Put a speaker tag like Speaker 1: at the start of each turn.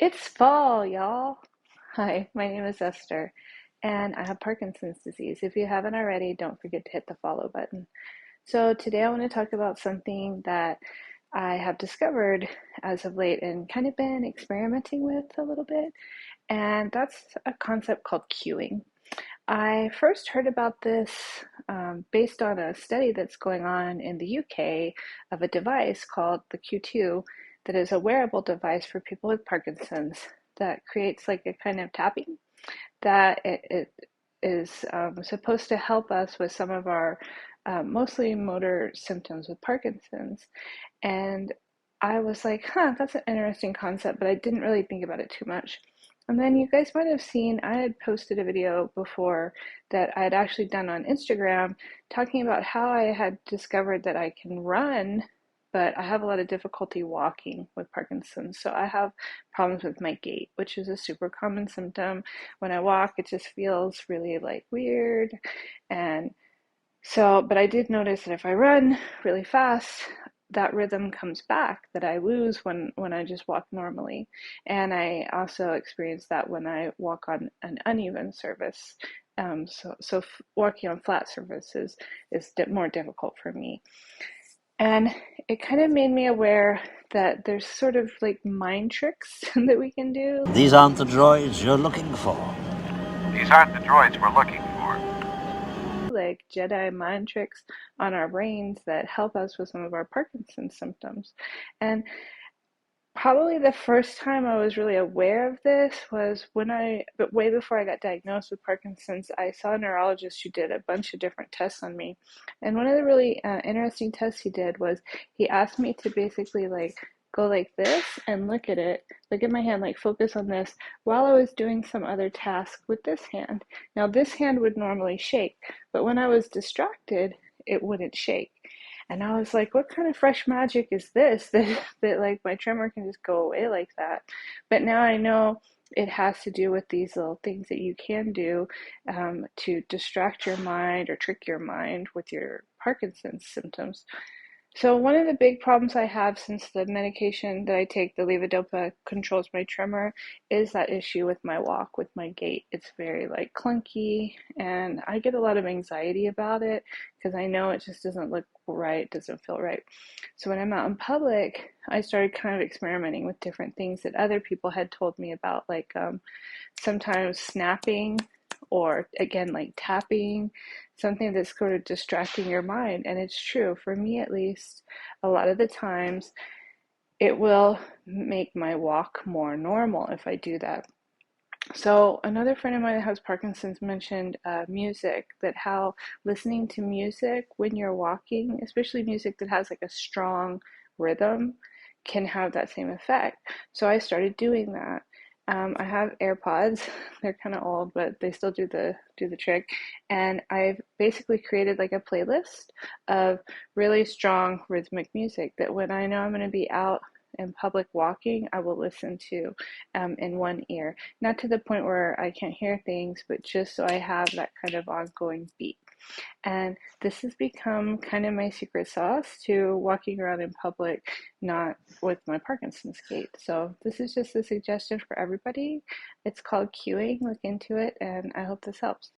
Speaker 1: It's fall, y'all. Hi, my name is Esther, and I have Parkinson's disease. If you haven't already, don't forget to hit the follow button. So, today I want to talk about something that I have discovered as of late and kind of been experimenting with a little bit, and that's a concept called cueing. I first heard about this based on a study that's going on in the UK of a device called the Q2 that is a wearable device for people with Parkinson's that creates like a kind of tapping that it is supposed to help us with some of our mostly motor symptoms with Parkinson's. And I was like, huh, that's an interesting concept, but I didn't really think about it too much. And then you guys might have seen I had posted a video before that I had actually done on Instagram talking about how I had discovered that I can run, but I have a lot of difficulty walking with Parkinson's. So I have problems with my gait, which is a super common symptom. When I walk, it just feels really like weird. And so, but I did notice that if I run really fast, that rhythm comes back that I lose when I just walk normally. And I also experience that when I walk on an uneven surface. So walking on flat surfaces is more difficult for me. And it kind of made me aware that there's sort of like mind tricks that we can do.
Speaker 2: These aren't the droids you're looking for.
Speaker 3: These aren't the droids we're looking for.
Speaker 1: Like Jedi mind tricks on our brains that help us with some of our Parkinson's symptoms. And probably the first time I was really aware of this was but way before I got diagnosed with Parkinson's, I saw a neurologist who did a bunch of different tests on me. And one of the really interesting tests he did was he asked me to basically like go like this and look at my hand, like focus on this while I was doing some other task with this hand. Now, this hand would normally shake, but when I was distracted, it wouldn't shake. And I was like, what kind of fresh magic is this that like my tremor can just go away like that? But now I know it has to do with these little things that you can do to distract your mind or trick your mind with your Parkinson's symptoms. So one of the big problems I have since the medication that I take, the levodopa, controls my tremor, is that issue with my walk, with my gait. It's very like clunky, and I get a lot of anxiety about it because I know it just doesn't look right, doesn't feel right. So when I'm out in public, I started kind of experimenting with different things that other people had told me about, like sometimes snapping or again like tapping, something that's sort of distracting your mind. And it's true for me, at least a lot of the times it will make my walk more normal if I do that. So another friend of mine that has Parkinson's mentioned music, that how listening to music when you're walking, especially music that has like a strong rhythm, can have that same effect. So I started doing that. I have AirPods. They're kind of old, but they still do the trick. And I've basically created like a playlist of really strong rhythmic music that when I know I'm going to be out in public walking, I will listen to in one ear. Not to the point where I can't hear things, but just so I have that kind of ongoing beat. And this has become kind of my secret sauce to walking around in public, not with my Parkinson's gait. So this is just a suggestion for everybody. It's called cueing. Look into it, and I hope this helps.